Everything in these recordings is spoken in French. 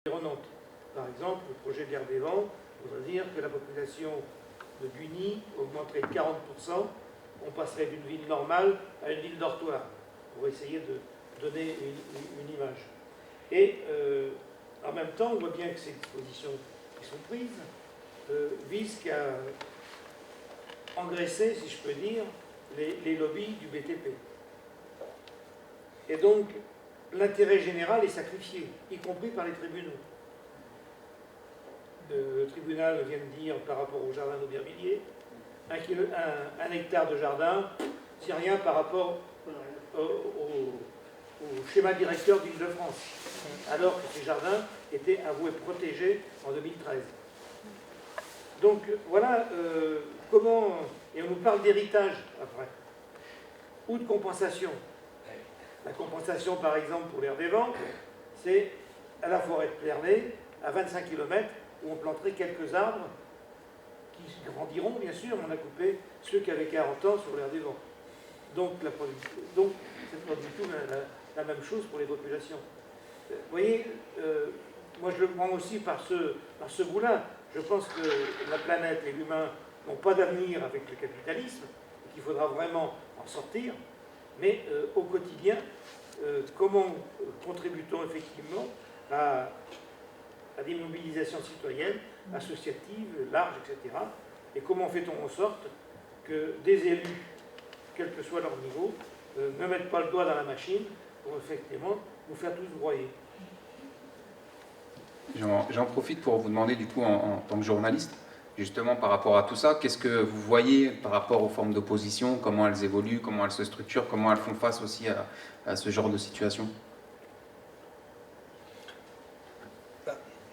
environnantes. Par exemple, le projet de l'air des vents voudrait dire que la population de Buny augmenterait de 40%, on passerait d'une ville normale à une ville dortoir, pour essayer de donner une image. Et en même temps, on voit bien que ces dispositions qui sont prises visent qu'à engraisser, si je peux dire, les lobbies du BTP. Et donc, l'intérêt général est sacrifié, y compris par les tribunaux. Le tribunal vient de dire, par rapport au jardin d'Aubervilliers, un hectare de jardin, c'est rien par rapport au schéma directeur d'Île-de-France, alors que ces jardins étaient avoués protégés en 2013. Donc voilà comment... Et on nous parle d'héritage après, ou de compensation. La compensation, par exemple, pour l'air des vents, c'est à la forêt de Plernay, à 25 km, où on planterait quelques arbres qui grandiront, bien sûr, mais on a coupé ceux qui avaient 40 ans sur l'air des vents. Donc, c'est pas du tout la même chose pour les populations. Vous voyez, moi je le prends aussi par ce bout-là. Je pense que la planète et l'humain n'ont pas d'avenir avec le capitalisme, et qu'il faudra vraiment en sortir, mais au quotidien, comment contribue-t-on effectivement à des mobilisations citoyennes, associatives, larges, etc. Et comment fait-on en sorte que des élus, quel que soit leur niveau, ne mettent pas le doigt dans la machine pour effectivement nous faire tous broyer. J'en profite pour vous demander du coup en tant que journaliste, justement par rapport à tout ça, qu'est-ce que vous voyez par rapport aux formes d'opposition, comment elles évoluent, comment elles se structurent, comment elles font face aussi à ce genre de situation?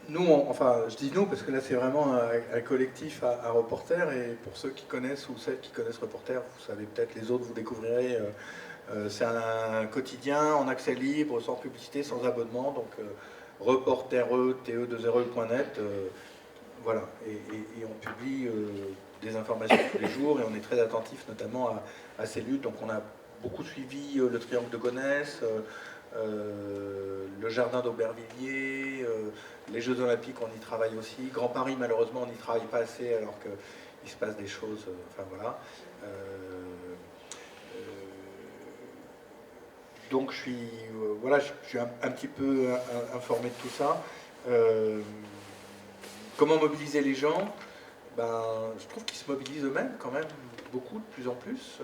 Nous, enfin, je dis nous parce que là c'est vraiment un collectif à reporters, et pour ceux qui connaissent ou celles qui connaissent Reporters, vous savez peut-être, les autres vous découvrirez, c'est un quotidien en accès libre, sans publicité, sans abonnement, donc reportereux, te2re.net, voilà, et on publie des informations tous les jours, et on est très attentif notamment à ces luttes. Donc on a beaucoup suivi le Triangle de Gonesse, le jardin d'Aubervilliers, les Jeux Olympiques, on y travaille aussi. Grand Paris, malheureusement, on n'y travaille pas assez, alors qu'il se passe des choses, enfin voilà. Donc je suis, voilà, je suis un petit peu informé de tout ça. Comment mobiliser les gens? Ben, je trouve qu'ils se mobilisent eux-mêmes quand même, beaucoup, de plus en plus.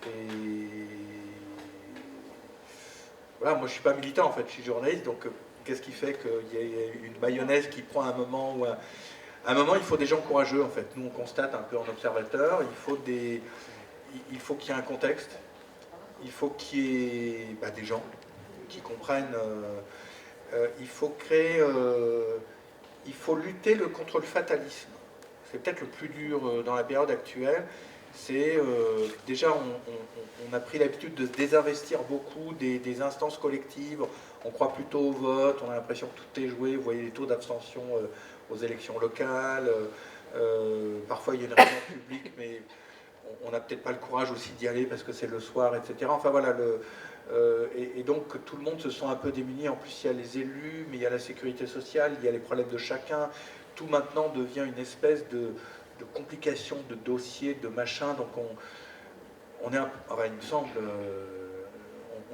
Et voilà, moi je suis pas militant en fait, je suis journaliste, donc qu'est-ce qui fait qu'il y ait une mayonnaise qui prend un moment où à un moment il faut des gens courageux en fait. Nous on constate un peu en observateur, il faut qu'il y ait un contexte, il faut qu'il y ait des gens qui comprennent, il faut créer, il faut lutter contre le fatalisme. C'est peut-être le plus dur dans la période actuelle. C'est déjà on a pris l'habitude de se désinvestir beaucoup des instances collectives, on croit plutôt au vote, on a l'impression que tout est joué, vous voyez les taux d'abstention aux élections locales, parfois il y a une réunion publique, mais on n'a peut-être pas le courage aussi d'y aller parce que c'est le soir, etc. Enfin voilà, et donc tout le monde se sent un peu démuni. En plus il y a les élus, mais il y a la sécurité sociale, il y a les problèmes de chacun, tout maintenant devient une espèce de complications, de dossiers, de machins, donc on est, enfin, il me semble,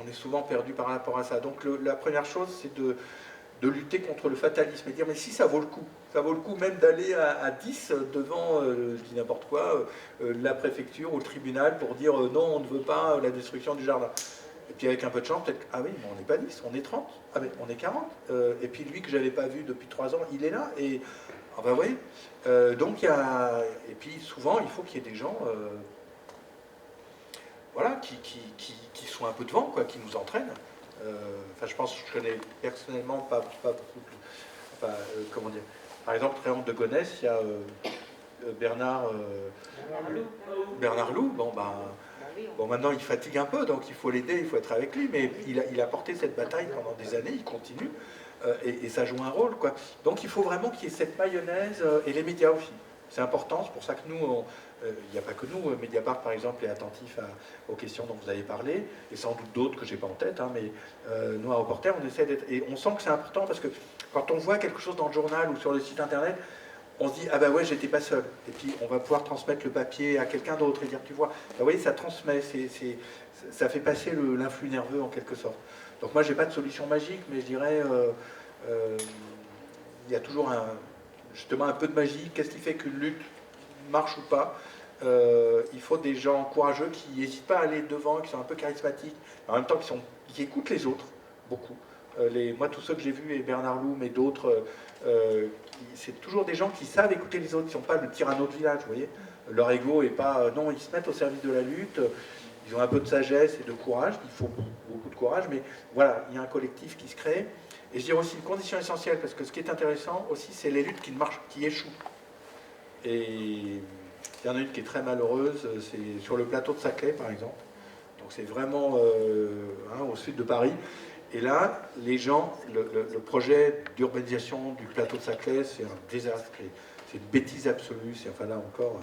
on est souvent perdu par rapport à ça. Donc la première chose, c'est de lutter contre le fatalisme et dire mais si ça vaut le coup même d'aller à 10 devant, je dis n'importe quoi, la préfecture ou le tribunal pour dire non, on ne veut pas la destruction du jardin. Et puis avec un peu de chance, peut-être, ah oui, mais on n'est pas 10, on est 30, ah mais on est 40. Et puis lui que je n'avais pas vu depuis 3 ans, il est là, et ah ben oui. Donc il y a, et puis souvent il faut qu'il y ait des gens voilà, qui sont un peu devant, quoi, qui nous entraînent. Enfin, je pense que je connais personnellement pas beaucoup de, enfin, comment dire, par exemple, Triangle de Gonesse, il y a Bernard Loup. Bon, maintenant il fatigue un peu, donc il faut l'aider, il faut être avec lui, mais il a porté cette bataille pendant des années, il continue, et ça joue un rôle, quoi. Donc il faut vraiment qu'il y ait cette mayonnaise, et les médias aussi. C'est important, c'est pour ça que nous, il n'y a pas que nous, Mediapart par exemple est attentif aux questions dont vous avez parlé, et sans doute d'autres que j'ai pas en tête, hein, mais nous à Reporter, on essaie d'être... Et on sent que c'est important parce que quand on voit quelque chose dans le journal ou sur le site internet, on se dit, ah bah ouais, j'étais pas seul. Et puis on va pouvoir transmettre le papier à quelqu'un d'autre et dire, tu vois, bah, vous voyez, ça transmet, ça fait passer l'influx nerveux en quelque sorte. Donc moi, j'ai pas de solution magique, mais je dirais, il y a toujours justement un peu de magie. Qu'est-ce qui fait qu'une lutte marche ou pas? Il faut des gens courageux qui n'hésitent pas à aller devant, qui sont un peu charismatiques, en même temps qui écoutent les autres, beaucoup. Moi, tous ceux que j'ai vus, et Bernard Loum et d'autres, c'est toujours des gens qui savent écouter les autres, qui ne sont pas le tyranneau de village, vous voyez. Leur ego est pas... non, ils se mettent au service de la lutte, ils ont un peu de sagesse et de courage, il faut beaucoup de courage, mais voilà, il y a un collectif qui se crée. Et je dirais aussi une condition essentielle, parce que ce qui est intéressant aussi, c'est les luttes qui marchent, qui échouent. Et il y en a une qui est très malheureuse, c'est sur le plateau de Saclay, par exemple. Donc c'est vraiment au sud de Paris. Et là, les gens, le projet d'urbanisation du plateau de Saclay, c'est un désastre. C'est une bêtise absolue. Enfin là encore,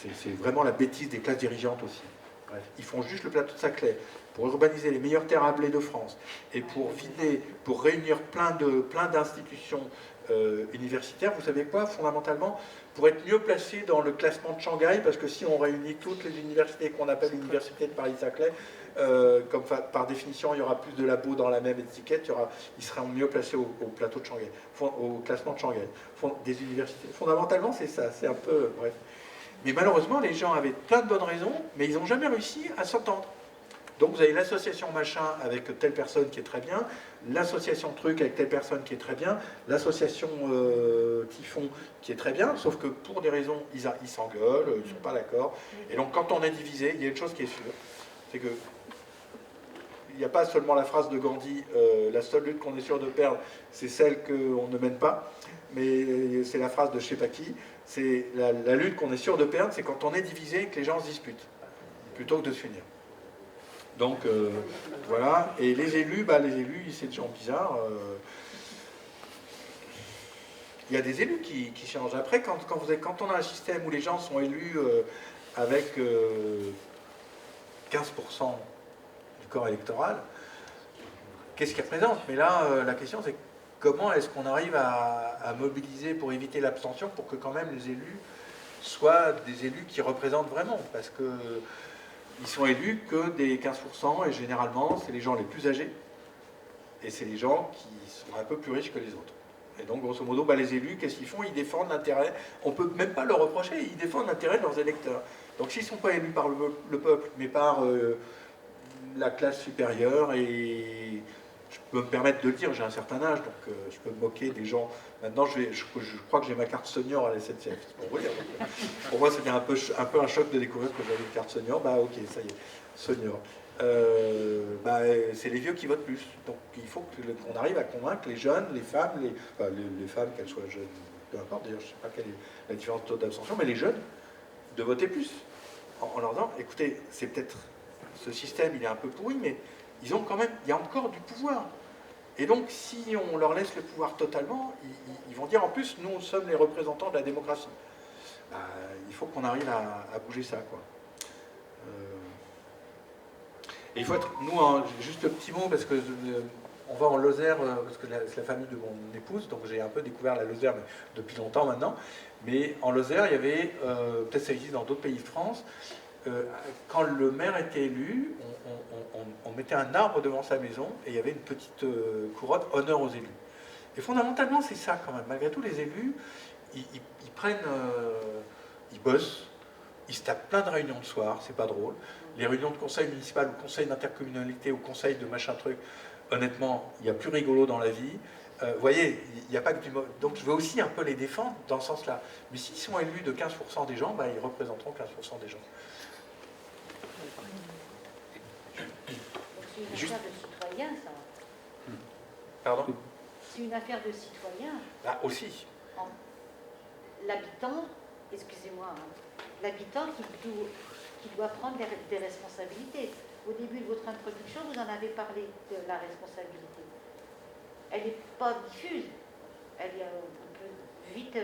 c'est vraiment la bêtise des classes dirigeantes aussi. Bref, ils font juste le plateau de Saclay pour urbaniser les meilleures terres à blé de France et pour vider, pour réunir plein d'institutions universitaires. Vous savez quoi, fondamentalement, pour être mieux placé dans le classement de Shanghai, parce que si on réunit toutes les universités qu'on appelle l'université de Paris-Saclay, comme par définition, il y aura plus de labos dans la même étiquette, ils seront mieux placés au plateau de Shanghai, au classement de Shanghai, des universités. Fondamentalement, c'est ça, c'est un peu... Bref. Mais malheureusement, les gens avaient plein de bonnes raisons, mais ils n'ont jamais réussi à s'entendre. Donc vous avez l'association machin avec telle personne qui est très bien, l'association truc avec telle personne qui est très bien, l'association typhon qui est très bien, sauf que pour des raisons, ils s'engueulent, ils ne sont pas d'accord. Et donc quand on est divisé, il y a une chose qui est sûre, c'est que il n'y a pas seulement la phrase de Gandhi, la seule lutte qu'on est sûr de perdre, c'est celle qu'on ne mène pas, mais c'est la phrase de je ne sais pas qui, c'est la lutte qu'on est sûr de perdre, c'est quand on est divisé et que les gens se disputent, plutôt que de s'unir. Donc voilà, et les élus, c'est des gens bizarres. Il y a des élus qui changent. Après, quand on a un système où les gens sont élus avec 15% du corps électoral, qu'est-ce qu'ils représentent? Mais là, la question c'est comment est-ce qu'on arrive à mobiliser pour éviter l'abstention pour que quand même les élus soient des élus qui représentent vraiment, parce que ils sont élus que des 15%, et généralement, c'est les gens les plus âgés, et c'est les gens qui sont un peu plus riches que les autres. Et donc, grosso modo, les élus, qu'est-ce qu'ils font? Ils défendent l'intérêt, on ne peut même pas leur reprocher, ils défendent l'intérêt de leurs électeurs. Donc, s'ils ne sont pas élus par le peuple, mais par la classe supérieure, et je peux me permettre de le dire, j'ai un certain âge, donc je peux me moquer des gens. Maintenant, je crois que j'ai ma carte senior à la SNCF, c'est pour vous dire. Pour moi, c'était un peu un choc de découvrir que j'avais une carte senior. Ok, ça y est, senior. C'est les vieux qui votent plus. Donc il faut qu'on arrive à convaincre les jeunes, les femmes, les femmes, qu'elles soient jeunes, peu importe, d'ailleurs, je ne sais pas quelle est la différence de taux d'abstention, mais les jeunes, de voter plus. En leur disant, écoutez, c'est peut-être, ce système, il est un peu pourri, mais ils ont quand même, il y a encore du pouvoir. Et donc, si on leur laisse le pouvoir totalement, ils vont dire, en plus, nous sommes les représentants de la démocratie. Il faut qu'on arrive à bouger ça, quoi. Et il faut être, nous, juste un petit mot, parce que on va en Lozère, parce que c'est la famille de mon épouse, donc j'ai un peu découvert la Lozère mais depuis longtemps maintenant. Mais en Lozère, il y avait, peut-être ça existe dans d'autres pays de France, quand le maire était élu, on mettait un arbre devant sa maison et il y avait une petite couronne honneur aux élus. Et fondamentalement, c'est ça quand même. Malgré tout, les élus, ils prennent, ils bossent, ils se tapent plein de réunions le soir, c'est pas drôle. Les réunions de conseil municipal ou conseil d'intercommunalité ou conseil de machin truc, honnêtement, il y a plus rigolo dans la vie. Vous voyez, il n'y a pas que du... Donc je veux aussi un peu les défendre dans ce sens-là. Mais s'ils sont élus de 15% des gens, ils représenteront 15% des gens. C'est une affaire de citoyen, ça. Pardon? C'est une affaire de citoyen. Aussi. L'habitant, excusez-moi, l'habitant qui doit prendre des responsabilités. Au début de votre introduction, vous en avez parlé de la responsabilité. Elle n'est pas diffuse. On peut vite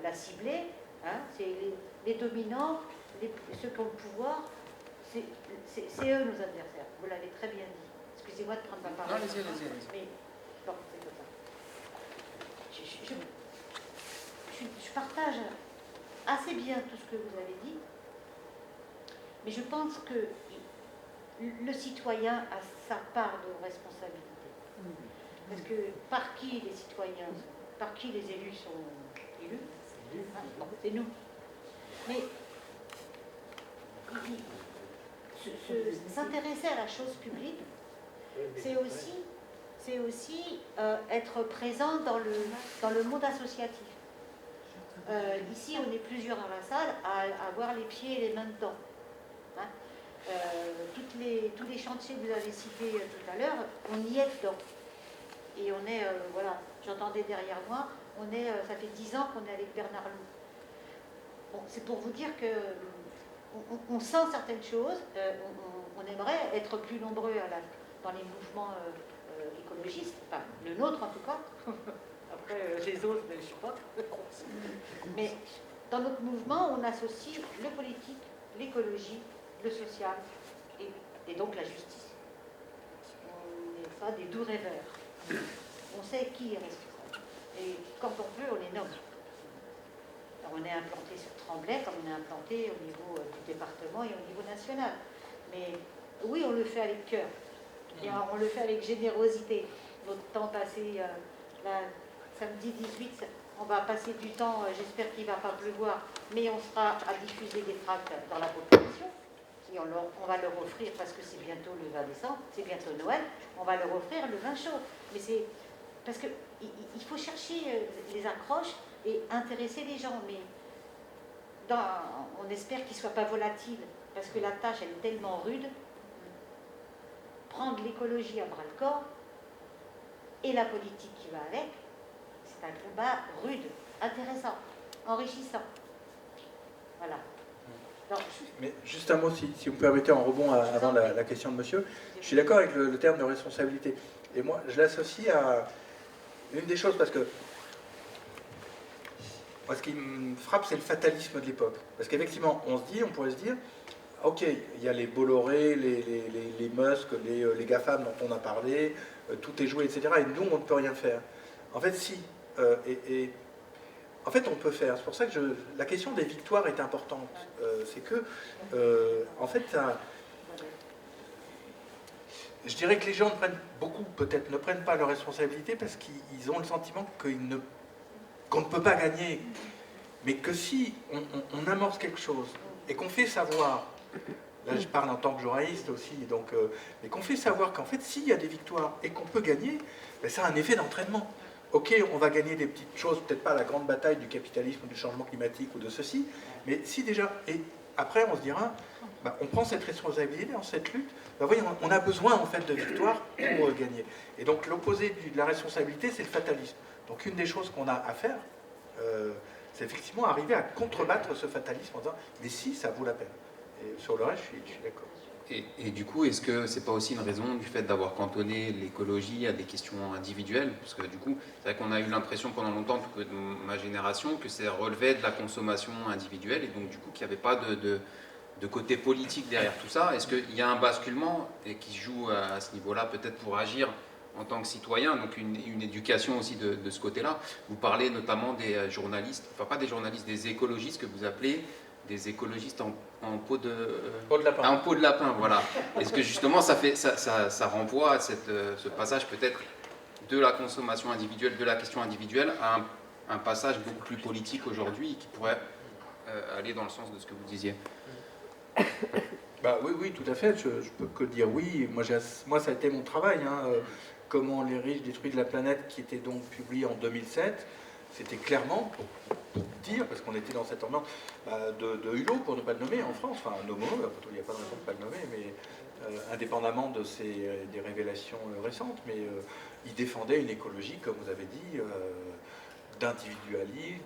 la cibler, Hein, c'est les dominants, ceux qui ont le pouvoir, c'est eux nos adversaires. Vous l'avez très bien dit. Excusez-moi de prendre ma parole. Non, allez-y. Mais bon, c'est comme ça. Je partage assez bien tout ce que vous avez dit, mais je pense que le citoyen a sa part de responsabilité. Parce que par qui les citoyens, par qui les élus sont élus, hein, bon, c'est nous. Mais s'intéresser à la chose publique, c'est aussi être présent dans le monde associatif. Ici, on est plusieurs dans la salle à avoir les pieds et les mains dedans. Hein, tous les chantiers que vous avez cités tout à l'heure, on y est dedans. Et on est, voilà, j'entendais derrière moi, ça fait 10 ans qu'on est avec Bernard Loup. Bon, c'est pour vous dire que on sent certaines choses, on aimerait être plus nombreux dans les mouvements écologistes, enfin le nôtre en tout cas. Après les autres, je ne sais pas. Mais dans notre mouvement, on associe le politique, l'écologie, le social et donc la justice. On n'est pas des doux rêveurs. On sait qui est responsable. Et quand on peut, on les nomme. Alors, on est implanté sur Tremblay, comme on est implanté au niveau du département et au niveau national. Mais oui, on le fait avec cœur. Et on le fait avec générosité. Notre temps passé, samedi 18, on va passer du temps, j'espère qu'il ne va pas pleuvoir, mais on sera à diffuser des tracts dans la population. Et on va leur offrir, parce que c'est bientôt le 20 décembre, c'est bientôt Noël, on va leur offrir le vin chaud. Mais c'est parce qu'il faut chercher les accroches et intéresser les gens. Mais on espère qu'ils ne soient pas volatiles, parce que la tâche, elle est tellement rude. Prendre l'écologie à bras-le-corps et la politique qui va avec, c'est un combat rude, intéressant, enrichissant. Voilà. Donc, mais juste un mot, si vous me permettez, en rebond avant la question de monsieur. Je suis d'accord avec le terme de responsabilité. Et moi, je l'associe à une des choses, parce que moi, ce qui me frappe, c'est le fatalisme de l'époque. Parce qu'effectivement, on pourrait se dire, ok, il y a les Bolloré, les Musk, les GAFAM dont on a parlé, tout est joué, etc. Et nous, on ne peut rien faire. En fait, si. En fait, on peut faire. C'est pour ça que la question des victoires est importante. C'est que, en fait, je dirais que les gens peut-être ne prennent pas leurs responsabilités parce qu'ils ont le sentiment qu'on ne peut pas gagner. Mais que si on amorce quelque chose et qu'on fait savoir, là je parle en tant que journaliste aussi, donc, mais qu'on fait savoir qu'en fait, s'il y a des victoires et qu'on peut gagner, ben, ça a un effet d'entraînement. Ok, on va gagner des petites choses, peut-être pas la grande bataille du capitalisme ou du changement climatique ou de ceci, mais si déjà, et après on se dira, bah, on prend cette responsabilité dans cette lutte, bah, voyez, on a besoin en fait de victoires pour gagner. Et donc l'opposé de la responsabilité, c'est le fatalisme. Donc une des choses qu'on a à faire, c'est effectivement arriver à contrebattre ce fatalisme en disant, mais si, ça vaut la peine. Et sur le reste, je suis d'accord. Et du coup, est-ce que c'est pas aussi une raison du fait d'avoir cantonné l'écologie à des questions individuelles? Parce que du coup, c'est vrai qu'on a eu l'impression pendant longtemps, que de ma génération, que ça relevait de la consommation individuelle et donc du coup qu'il n'y avait pas de côté politique derrière tout ça. Est-ce qu'il y a un basculement et qui se joue à ce niveau-là, peut-être pour agir en tant que citoyen, donc une éducation aussi de ce côté-là? Vous parlez notamment des journalistes, enfin pas des journalistes, des écologistes que vous appelez des écologistes en peau de lapin. En peau de lapin, voilà. Est-ce que justement ça renvoie à ce passage peut-être de la consommation individuelle, de la question individuelle, à un passage beaucoup plus politique aujourd'hui qui pourrait aller dans le sens de ce que vous disiez? Bah, oui, tout à fait. Je peux que dire oui. Moi, ça a été mon travail. Comment les riches détruisent la planète, qui était donc publié en 2007. C'était clairement pour dire, parce qu'on était dans cette ambiance de Hulot, pour ne pas le nommer en France, enfin Nomo, il n'y a pas de raison de ne pas le nommer, mais indépendamment des révélations récentes, mais il défendait une écologie, comme vous avez dit, d'individualisme,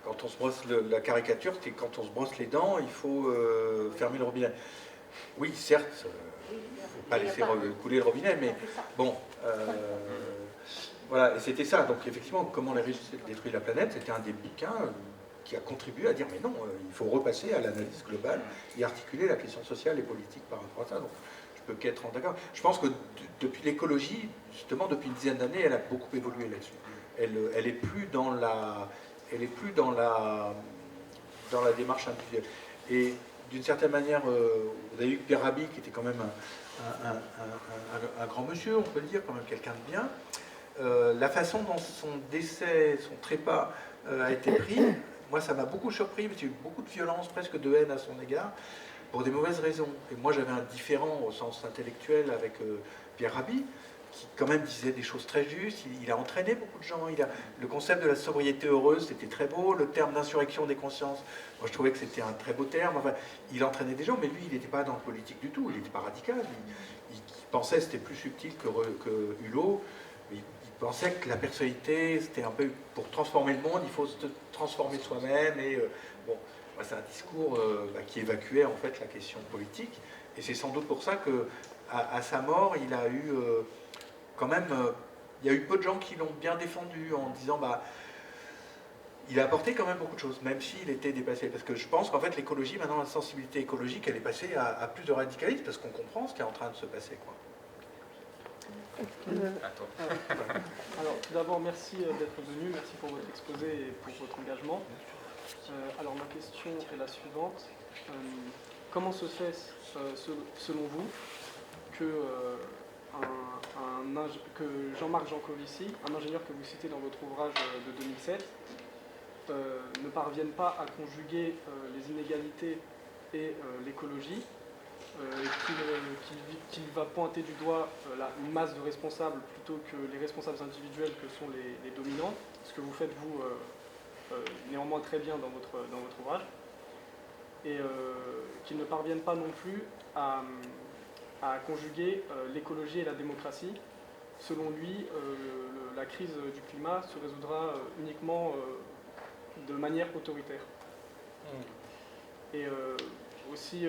quand on se brosse la caricature, c'est quand on se brosse les dents, il faut fermer le robinet. Oui, certes, il ne faut pas laisser couler le robinet, mais bon... voilà, et c'était ça. Donc effectivement, comment les riches détruisent la planète, c'était un des bouquins qui a contribué à dire mais non, il faut repasser à l'analyse globale et articuler la question sociale et politique par rapport à ça. Donc, je peux qu'être d'accord. Je pense que depuis l'écologie, justement, depuis une dizaine d'années, elle a beaucoup évolué là-dessus. Elle est plus dans la démarche individuelle. Et d'une certaine manière, vous avez eu Pierre Rabhi, qui était quand même un grand monsieur, on peut le dire, quand même quelqu'un de bien. La façon dont son décès, son trépas a été pris, moi ça m'a beaucoup surpris, parce qu'il y a eu beaucoup de violence, presque de haine à son égard, pour des mauvaises raisons. Et moi j'avais un différend au sens intellectuel avec Pierre Rabhi, qui quand même disait des choses très justes, il a entraîné beaucoup de gens, le concept de la sobriété heureuse, c'était très beau, le terme d'insurrection des consciences, moi je trouvais que c'était un très beau terme, enfin, il entraînait des gens, mais lui il n'était pas dans le politique du tout, il n'était pas radical, il pensait que c'était plus subtil que Hulot, il pensait que la personnalité, c'était un peu pour transformer le monde, il faut se transformer soi-même. Et bon, c'est un discours qui évacuait en fait la question politique. Et c'est sans doute pour ça que à sa mort, il a eu quand même, il y a eu peu de gens qui l'ont bien défendu en disant il a apporté quand même beaucoup de choses, même s'il était dépassé. Parce que je pense qu'en fait l'écologie, maintenant la sensibilité écologique, elle est passée à plus de radicalisme parce qu'on comprend ce qui est en train de se passer, quoi. Alors, tout d'abord, merci d'être venu, merci pour votre exposé et pour votre engagement. Alors, ma question est la suivante. Comment se fait, selon vous, que Jean-Marc Jancovici, un ingénieur que vous citez dans votre ouvrage de 2007, ne parvienne pas à conjuguer les inégalités et l'écologie, qu'il va pointer du doigt une masse de responsables plutôt que les responsables individuels que sont les dominants, ce que vous faites vous néanmoins très bien dans votre ouvrage, et qu'ils ne parviennent pas non plus à conjuguer l'écologie et la démocratie. Selon lui, la crise du climat se résoudra uniquement de manière autoritaire. Et aussi,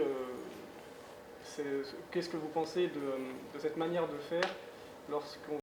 qu'est-ce que vous pensez de cette manière de faire lorsqu'on